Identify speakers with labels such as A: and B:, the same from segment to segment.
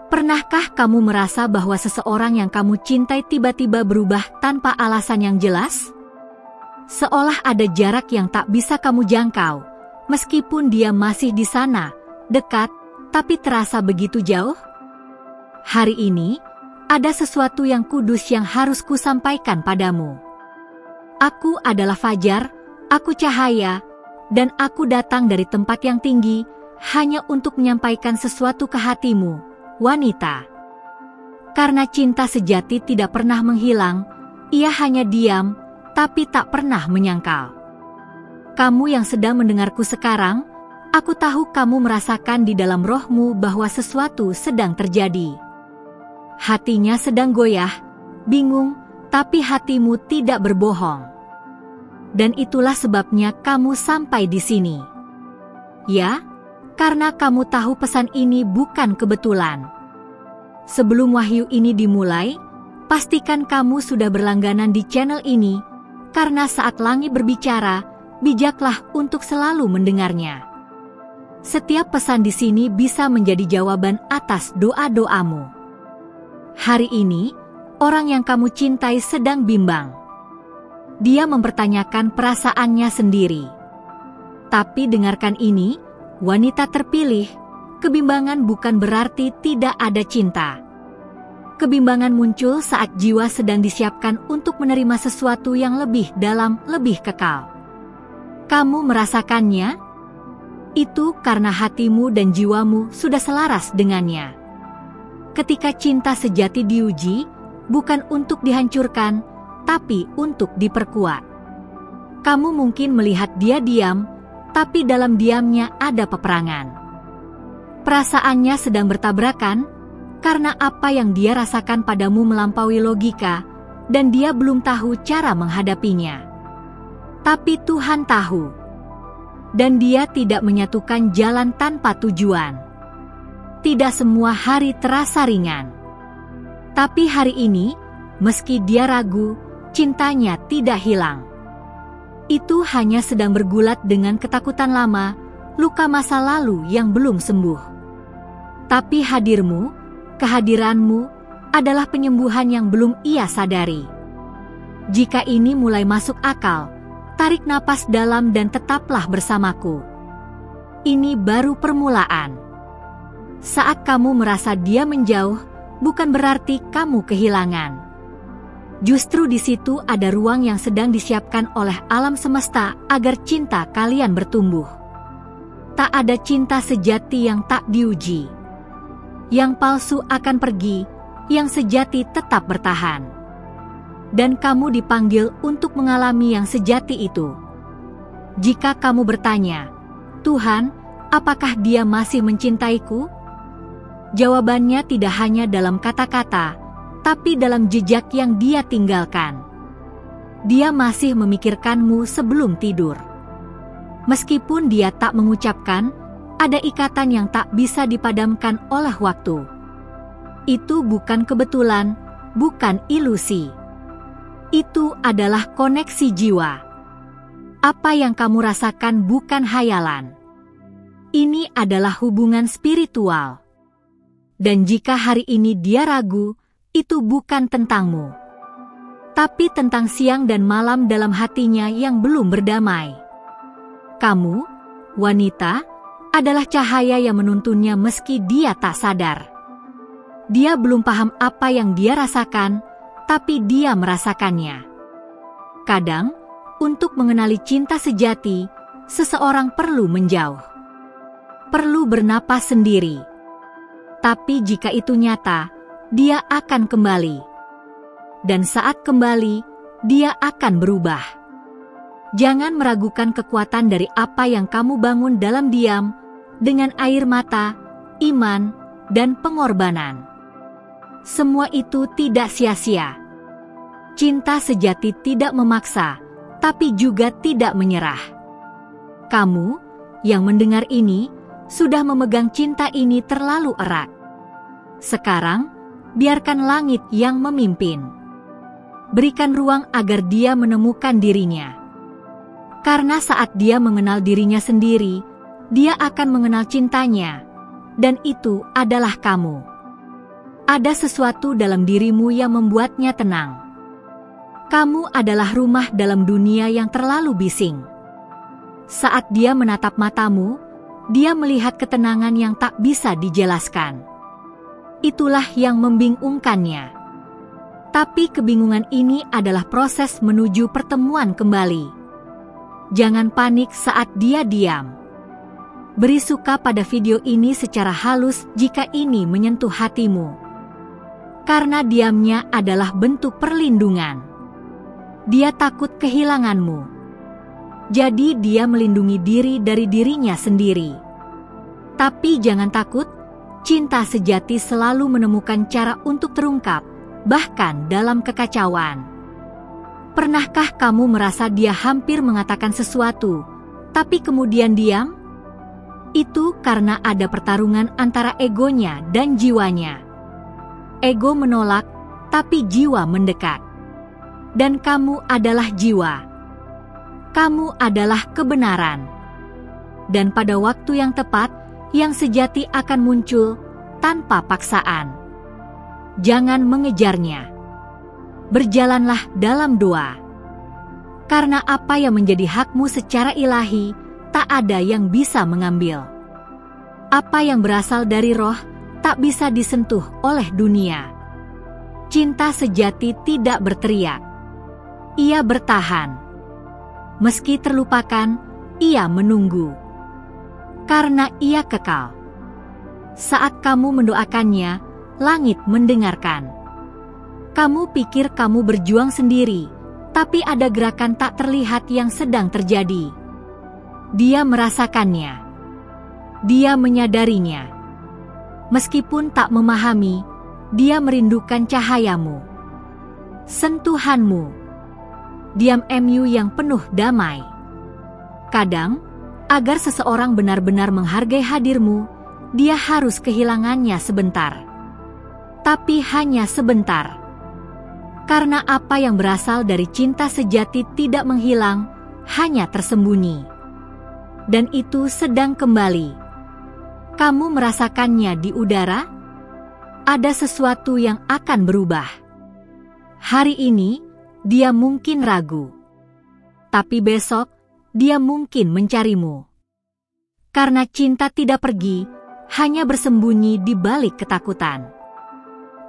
A: Pernahkah kamu merasa bahwa seseorang yang kamu cintai tiba-tiba berubah tanpa alasan yang jelas? Seolah ada jarak yang tak bisa kamu jangkau, meskipun dia masih di sana, dekat, tapi terasa begitu jauh? Hari ini, ada sesuatu yang kudus yang harus kusampaikan padamu. Aku adalah fajar, aku cahaya, dan aku datang dari tempat yang tinggi, hanya untuk menyampaikan sesuatu ke hatimu, wanita. Karena cinta sejati tidak pernah menghilang, ia hanya diam, tapi tak pernah menyangkal. Kamu yang sedang mendengarku sekarang, aku tahu kamu merasakan di dalam rohmu bahwa sesuatu sedang terjadi. Hatinya sedang goyah, bingung, tapi hatimu tidak berbohong. Dan itulah sebabnya kamu sampai di sini. Ya, karena kamu tahu pesan ini bukan kebetulan. Sebelum wahyu ini dimulai, pastikan kamu sudah berlangganan di channel ini, karena saat langit berbicara, bijaklah untuk selalu mendengarnya. Setiap pesan di sini bisa menjadi jawaban atas doa-doamu. Hari ini, orang yang kamu cintai sedang bimbang. Dia mempertanyakan perasaannya sendiri. Tapi dengarkan ini, wanita terpilih, kebimbangan bukan berarti tidak ada cinta. Kebimbangan muncul saat jiwa sedang disiapkan untuk menerima sesuatu yang lebih dalam, lebih kekal. Kamu merasakannya? Itu karena hatimu dan jiwamu sudah selaras dengannya. Ketika cinta sejati diuji, bukan untuk dihancurkan, tapi untuk diperkuat. Kamu mungkin melihat dia diam, tapi dalam diamnya ada peperangan. Perasaannya sedang bertabrakan, karena apa yang dia rasakan padamu melampaui logika, dan dia belum tahu cara menghadapinya. Tapi Tuhan tahu, dan dia tidak menyatukan jalan tanpa tujuan. Tidak semua hari terasa ringan. Tapi hari ini, meski dia ragu, cintanya tidak hilang. Itu hanya sedang bergulat dengan ketakutan lama, luka masa lalu yang belum sembuh. Tapi hadirmu, kehadiranmu, adalah penyembuhan yang belum ia sadari. Jika ini mulai masuk akal, tarik napas dalam dan tetaplah bersamaku. Ini baru permulaan. Saat kamu merasa dia menjauh, bukan berarti kamu kehilangan. Justru di situ ada ruang yang sedang disiapkan oleh alam semesta agar cinta kalian bertumbuh. Tak ada cinta sejati yang tak diuji. Yang palsu akan pergi, yang sejati tetap bertahan. Dan kamu dipanggil untuk mengalami yang sejati itu. Jika kamu bertanya, Tuhan, apakah dia masih mencintaiku? Jawabannya tidak hanya dalam kata-kata, tapi dalam jejak yang dia tinggalkan. Dia masih memikirkanmu sebelum tidur. Meskipun dia tak mengucapkan, ada ikatan yang tak bisa dipadamkan oleh waktu. Itu bukan kebetulan, bukan ilusi. Itu adalah koneksi jiwa. Apa yang kamu rasakan bukan hayalan. Ini adalah hubungan spiritual. Dan jika hari ini dia ragu, itu bukan tentangmu, tapi tentang siang dan malam dalam hatinya yang belum berdamai. Kamu, wanita, adalah cahaya yang menuntunnya meski dia tak sadar. Dia belum paham apa yang dia rasakan, tapi dia merasakannya. Kadang, untuk mengenali cinta sejati, seseorang perlu menjauh. Perlu bernapas sendiri. Tapi jika itu nyata, dia akan kembali. Dan saat kembali, dia akan berubah. Jangan meragukan kekuatan dari apa yang kamu bangun dalam diam, dengan air mata, iman, dan pengorbanan. Semua itu tidak sia-sia. Cinta sejati tidak memaksa, tapi juga tidak menyerah. Kamu, yang mendengar ini, sudah memegang cinta ini terlalu erat. Sekarang, biarkan langit yang memimpin. Berikan ruang agar dia menemukan dirinya. Karena saat dia mengenal dirinya sendiri, dia akan mengenal cintanya, dan itu adalah kamu. Ada sesuatu dalam dirimu yang membuatnya tenang. Kamu adalah rumah dalam dunia yang terlalu bising. Saat dia menatap matamu, dia melihat ketenangan yang tak bisa dijelaskan. Itulah yang membingungkannya. Tapi kebingungan ini adalah proses menuju pertemuan kembali. Jangan panik saat dia diam. Beri suka pada video ini secara halus jika ini menyentuh hatimu. Karena diamnya adalah bentuk perlindungan. Dia takut kehilanganmu. Jadi dia melindungi diri dari dirinya sendiri. Tapi jangan takut, cinta sejati selalu menemukan cara untuk terungkap, bahkan dalam kekacauan. Pernahkah kamu merasa dia hampir mengatakan sesuatu, tapi kemudian diam? Itu karena ada pertarungan antara egonya dan jiwanya. Ego menolak, tapi jiwa mendekat. Dan kamu adalah jiwa. Kamu adalah kebenaran. Dan pada waktu yang tepat, yang sejati akan muncul tanpa paksaan. Jangan mengejarnya. Berjalanlah dalam doa. Karena apa yang menjadi hakmu secara ilahi, tak ada yang bisa mengambil. Apa yang berasal dari roh, tak bisa disentuh oleh dunia. Cinta sejati tidak berteriak. Ia bertahan. Meski terlupakan, ia menunggu. Karena ia kekal. Saat kamu mendoakannya, langit mendengarkan. Kamu pikir kamu berjuang sendiri, tapi ada gerakan tak terlihat yang sedang terjadi. Dia merasakannya. Dia menyadarinya. Meskipun tak memahami, dia merindukan cahayamu, sentuhanmu, diam-mu yang penuh damai. Kadang, agar seseorang benar-benar menghargai hadirmu, dia harus kehilangannya sebentar. Tapi hanya sebentar. Karena apa yang berasal dari cinta sejati tidak menghilang, hanya tersembunyi. Dan itu sedang kembali. Kamu merasakannya di udara? Ada sesuatu yang akan berubah. Hari ini, dia mungkin ragu. Tapi besok, dia mungkin mencarimu. Karena cinta tidak pergi, hanya bersembunyi di balik ketakutan.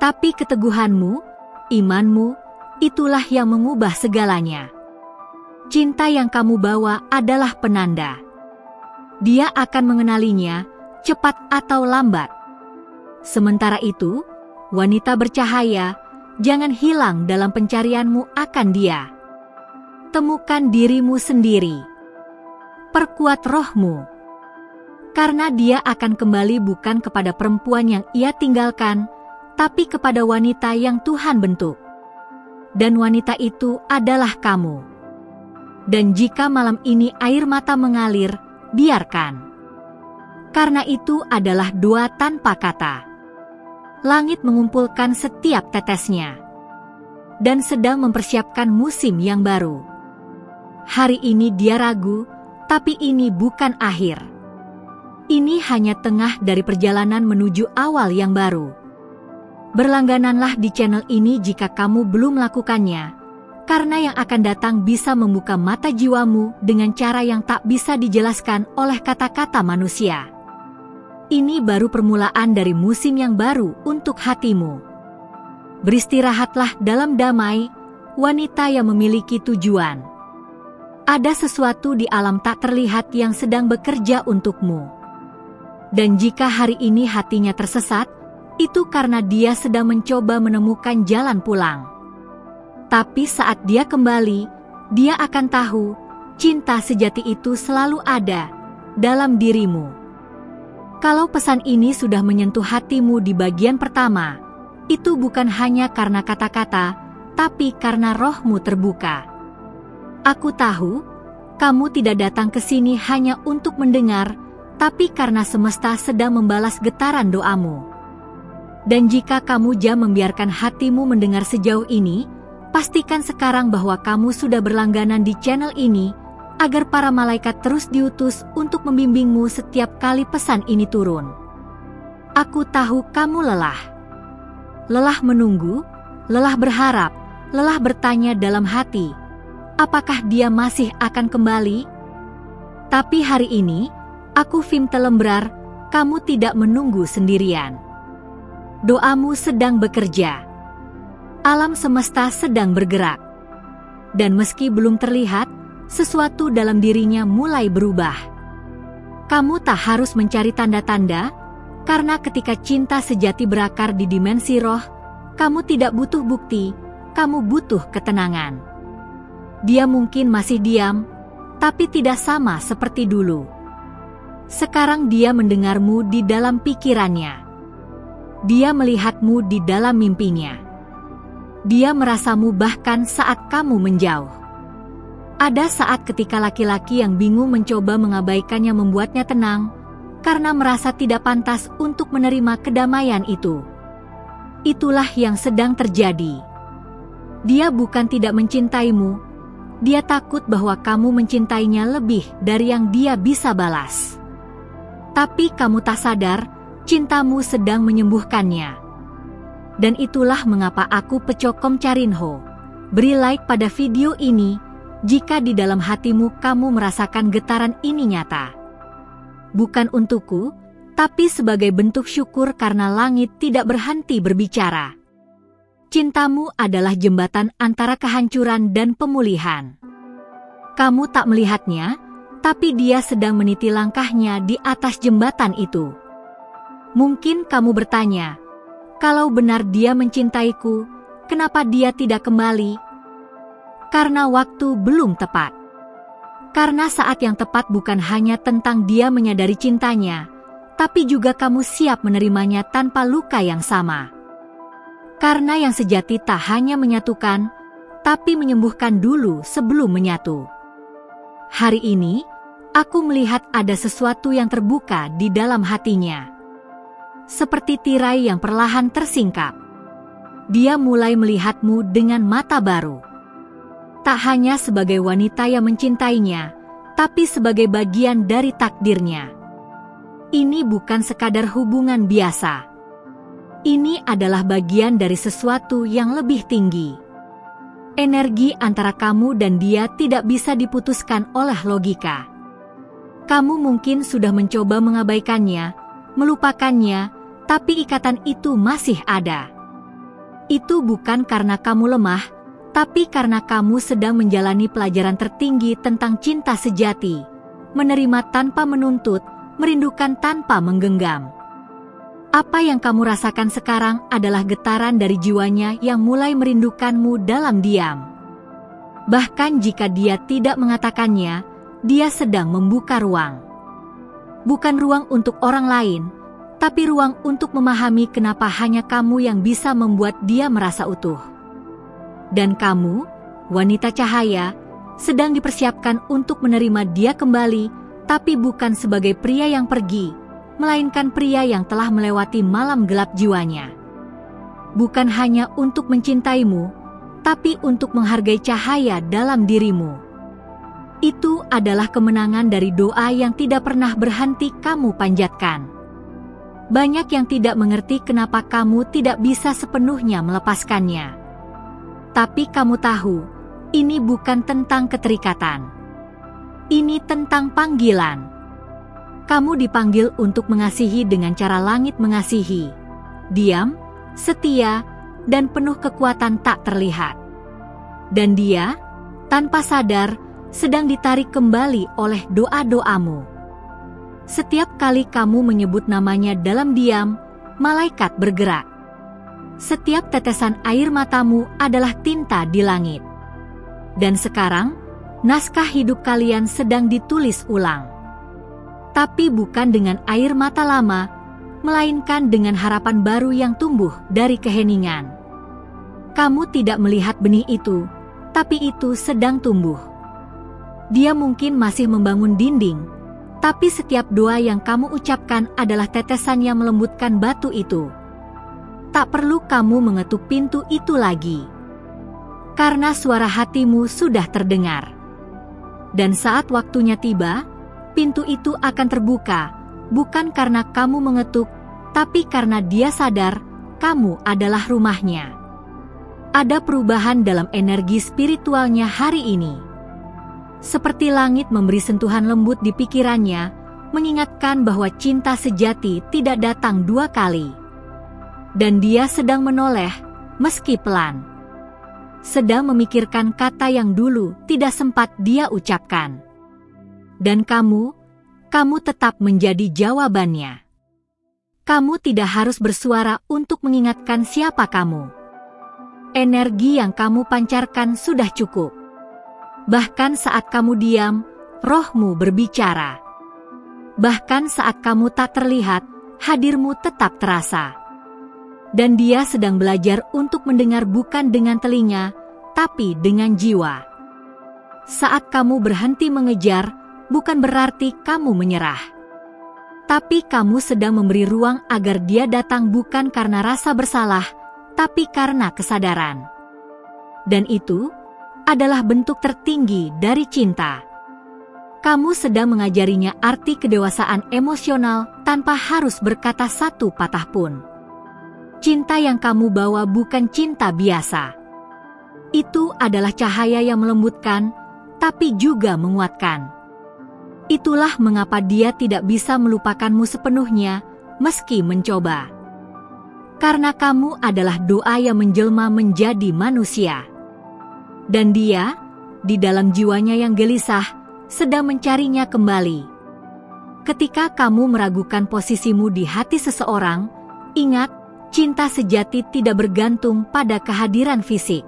A: Tapi keteguhanmu, imanmu, itulah yang mengubah segalanya. Cinta yang kamu bawa adalah penanda. Dia akan mengenalinya, cepat atau lambat. Sementara itu, wanita bercahaya, jangan hilang dalam pencarianmu akan dia. Temukan dirimu sendiri. Perkuat rohmu. Karena dia akan kembali bukan kepada perempuan yang ia tinggalkan, tapi kepada wanita yang Tuhan bentuk. Dan wanita itu adalah kamu. Dan jika malam ini air mata mengalir, biarkan. Karena itu adalah doa tanpa kata. Langit mengumpulkan setiap tetesnya. Dan sedang mempersiapkan musim yang baru. Hari ini dia ragu, tapi ini bukan akhir. Ini hanya tengah dari perjalanan menuju awal yang baru. Berlanggananlah di channel ini jika kamu belum melakukannya, karena yang akan datang bisa membuka mata jiwamu dengan cara yang tak bisa dijelaskan oleh kata-kata manusia. Ini baru permulaan dari musim yang baru untuk hatimu. Beristirahatlah dalam damai, wanita yang memiliki tujuan. Ada sesuatu di alam tak terlihat yang sedang bekerja untukmu. Dan jika hari ini hatinya tersesat, itu karena dia sedang mencoba menemukan jalan pulang. Tapi saat dia kembali, dia akan tahu, cinta sejati itu selalu ada dalam dirimu. Kalau pesan ini sudah menyentuh hatimu di bagian pertama, itu bukan hanya karena kata-kata, tapi karena rohmu terbuka. Aku tahu, kamu tidak datang ke sini hanya untuk mendengar, tapi karena semesta sedang membalas getaran doamu. Dan jika kamu membiarkan hatimu mendengar sejauh ini, pastikan sekarang bahwa kamu sudah berlangganan di channel ini, agar para malaikat terus diutus untuk membimbingmu setiap kali pesan ini turun. Aku tahu kamu lelah. lelah menunggu, lelah berharap, lelah bertanya dalam hati, apakah dia masih akan kembali? Tapi hari ini, aku Vim Telembrar, kamu tidak menunggu sendirian. Doamu sedang bekerja. Alam semesta sedang bergerak. Dan meski belum terlihat, sesuatu dalam dirinya mulai berubah. Kamu tak harus mencari tanda-tanda, karena ketika cinta sejati berakar di dimensi roh, kamu tidak butuh bukti, kamu butuh ketenangan. Dia mungkin masih diam, tapi tidak sama seperti dulu. Sekarang dia mendengarmu di dalam pikirannya. Dia melihatmu di dalam mimpinya. Dia merasamu bahkan saat kamu menjauh. Ada saat ketika laki-laki yang bingung mencoba mengabaikannya membuatnya tenang, karena merasa tidak pantas untuk menerima kedamaian itu. Itulah yang sedang terjadi. Dia bukan tidak mencintaimu, dia takut bahwa kamu mencintainya lebih dari yang dia bisa balas. Tapi kamu tak sadar, cintamu sedang menyembuhkannya. Dan itulah mengapa aku Pecokom Carinho. Beri like pada video ini, jika di dalam hatimu kamu merasakan getaran ini nyata. Bukan untukku, tapi sebagai bentuk syukur karena langit tidak berhenti berbicara. Cintamu adalah jembatan antara kehancuran dan pemulihan. Kamu tak melihatnya, tapi dia sedang meniti langkahnya di atas jembatan itu. Mungkin kamu bertanya, kalau benar dia mencintaiku, kenapa dia tidak kembali? Karena waktu belum tepat. Karena saat yang tepat bukan hanya tentang dia menyadari cintanya, tapi juga kamu siap menerimanya tanpa luka yang sama. Karena yang sejati tak hanya menyatukan, tapi menyembuhkan dulu sebelum menyatu. Hari ini, aku melihat ada sesuatu yang terbuka di dalam hatinya. Seperti tirai yang perlahan tersingkap. Dia mulai melihatmu dengan mata baru. Tak hanya sebagai wanita yang mencintainya, tapi sebagai bagian dari takdirnya. Ini bukan sekadar hubungan biasa. Ini adalah bagian dari sesuatu yang lebih tinggi. Energi antara kamu dan dia tidak bisa diputuskan oleh logika. Kamu mungkin sudah mencoba mengabaikannya, melupakannya, tapi ikatan itu masih ada. Itu bukan karena kamu lemah, tapi karena kamu sedang menjalani pelajaran tertinggi tentang cinta sejati, menerima tanpa menuntut, merindukan tanpa menggenggam. Apa yang kamu rasakan sekarang adalah getaran dari jiwanya yang mulai merindukanmu dalam diam. Bahkan jika dia tidak mengatakannya, dia sedang membuka ruang. Bukan ruang untuk orang lain, tapi ruang untuk memahami kenapa hanya kamu yang bisa membuat dia merasa utuh. Dan kamu, wanita cahaya, sedang dipersiapkan untuk menerima dia kembali, tapi bukan sebagai pria yang pergi, melainkan pria yang telah melewati malam gelap jiwanya. Bukan hanya untuk mencintaimu, tapi untuk menghargai cahaya dalam dirimu. Itu adalah kemenangan dari doa yang tidak pernah berhenti kamu panjatkan. Banyak yang tidak mengerti kenapa kamu tidak bisa sepenuhnya melepaskannya. Tapi kamu tahu, ini bukan tentang keterikatan. Ini tentang panggilan. Kamu dipanggil untuk mengasihi dengan cara langit mengasihi. Diam, setia, dan penuh kekuatan tak terlihat. Dan dia, tanpa sadar, sedang ditarik kembali oleh doa-doamu. Setiap kali kamu menyebut namanya dalam diam, malaikat bergerak. Setiap tetesan air matamu adalah tinta di langit. Dan sekarang, naskah hidup kalian sedang ditulis ulang. Tapi bukan dengan air mata lama, melainkan dengan harapan baru yang tumbuh dari keheningan. Kamu tidak melihat benih itu, tapi itu sedang tumbuh. Dia mungkin masih membangun dinding, tapi setiap doa yang kamu ucapkan adalah tetesan yang melembutkan batu itu. Tak perlu kamu mengetuk pintu itu lagi, karena suara hatimu sudah terdengar. Dan saat waktunya tiba, pintu itu akan terbuka, bukan karena kamu mengetuk, tapi karena dia sadar kamu adalah rumahnya. Ada perubahan dalam energi spiritualnya hari ini. Seperti langit memberi sentuhan lembut di pikirannya, mengingatkan bahwa cinta sejati tidak datang 2 kali. Dan dia sedang menoleh, meski pelan. Sedang memikirkan kata yang dulu tidak sempat dia ucapkan. Dan kamu tetap menjadi jawabannya. Kamu tidak harus bersuara untuk mengingatkan siapa kamu. Energi yang kamu pancarkan sudah cukup. Bahkan saat kamu diam, rohmu berbicara. Bahkan saat kamu tak terlihat, hadirmu tetap terasa. Dan dia sedang belajar untuk mendengar bukan dengan telinga, tapi dengan jiwa. Saat kamu berhenti mengejar, bukan berarti kamu menyerah. Tapi kamu sedang memberi ruang agar dia datang bukan karena rasa bersalah, tapi karena kesadaran. Dan itu adalah bentuk tertinggi dari cinta. Kamu sedang mengajarinya arti kedewasaan emosional tanpa harus berkata satu patah pun. Cinta yang kamu bawa bukan cinta biasa. Itu adalah cahaya yang melembutkan, tapi juga menguatkan. Itulah mengapa dia tidak bisa melupakanmu sepenuhnya, meski mencoba. Karena kamu adalah doa yang menjelma menjadi manusia. Dan dia, di dalam jiwanya yang gelisah, sedang mencarinya kembali. Ketika kamu meragukan posisimu di hati seseorang, ingat, cinta sejati tidak bergantung pada kehadiran fisik.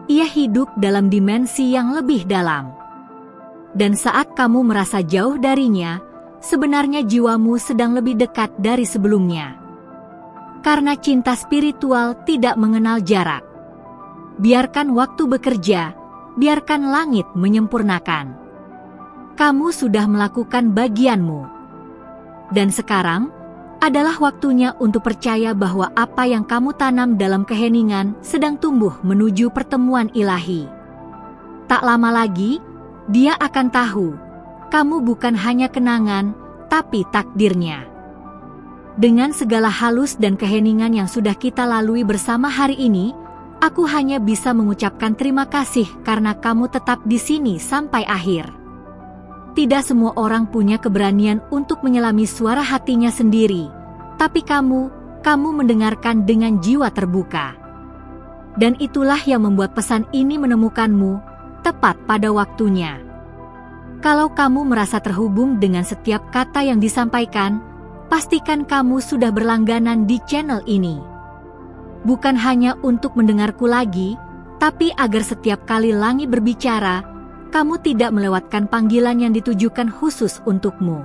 A: Ia hidup dalam dimensi yang lebih dalam. Dan saat kamu merasa jauh darinya, sebenarnya jiwamu sedang lebih dekat dari sebelumnya. Karena cinta spiritual tidak mengenal jarak. Biarkan waktu bekerja, biarkan langit menyempurnakan. Kamu sudah melakukan bagianmu. Dan sekarang adalah waktunya untuk percaya bahwa apa yang kamu tanam dalam keheningan sedang tumbuh menuju pertemuan ilahi. Tak lama lagi, dia akan tahu, kamu bukan hanya kenangan, tapi takdirnya. Dengan segala halus dan keheningan yang sudah kita lalui bersama hari ini, aku hanya bisa mengucapkan terima kasih karena kamu tetap di sini sampai akhir. Tidak semua orang punya keberanian untuk menyelami suara hatinya sendiri, tapi kamu mendengarkan dengan jiwa terbuka. Dan itulah yang membuat pesan ini menemukanmu, tepat pada waktunya. Kalau kamu merasa terhubung dengan setiap kata yang disampaikan, pastikan kamu sudah berlangganan di channel ini. Bukan hanya untuk mendengarku lagi, tapi agar setiap kali langit berbicara, kamu tidak melewatkan panggilan yang ditujukan khusus untukmu.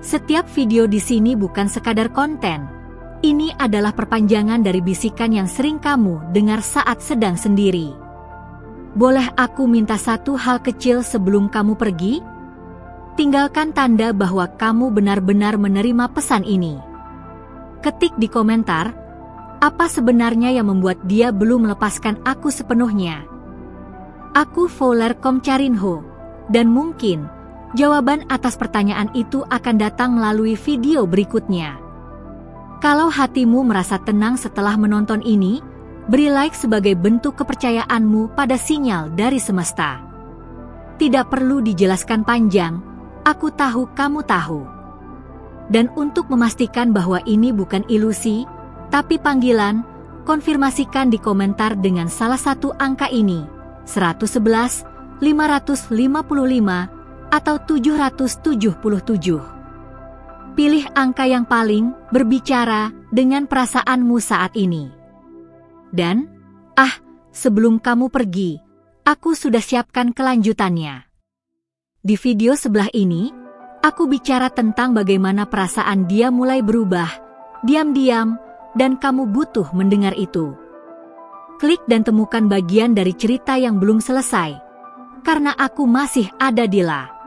A: Setiap video di sini bukan sekadar konten. Ini adalah perpanjangan dari bisikan yang sering kamu dengar saat sedang sendiri. Boleh aku minta satu hal kecil sebelum kamu pergi? Tinggalkan tanda bahwa kamu benar-benar menerima pesan ini. Ketik di komentar, apa sebenarnya yang membuat dia belum melepaskan aku sepenuhnya? Aku Fowler Komcarinho, dan mungkin jawaban atas pertanyaan itu akan datang melalui video berikutnya. Kalau hatimu merasa tenang setelah menonton ini, beri like sebagai bentuk kepercayaanmu pada sinyal dari semesta. Tidak perlu dijelaskan panjang, aku tahu kamu tahu. Dan untuk memastikan bahwa ini bukan ilusi, tapi panggilan, konfirmasikan di komentar dengan salah satu angka ini, 111, 555, atau 777. Pilih angka yang paling berbicara dengan perasaanmu saat ini. Dan, sebelum kamu pergi, aku sudah siapkan kelanjutannya. Di video sebelah ini, aku bicara tentang bagaimana perasaan dia mulai berubah, diam-diam, dan kamu butuh mendengar itu. Klik dan temukan bagian dari cerita yang belum selesai, karena aku masih ada di La.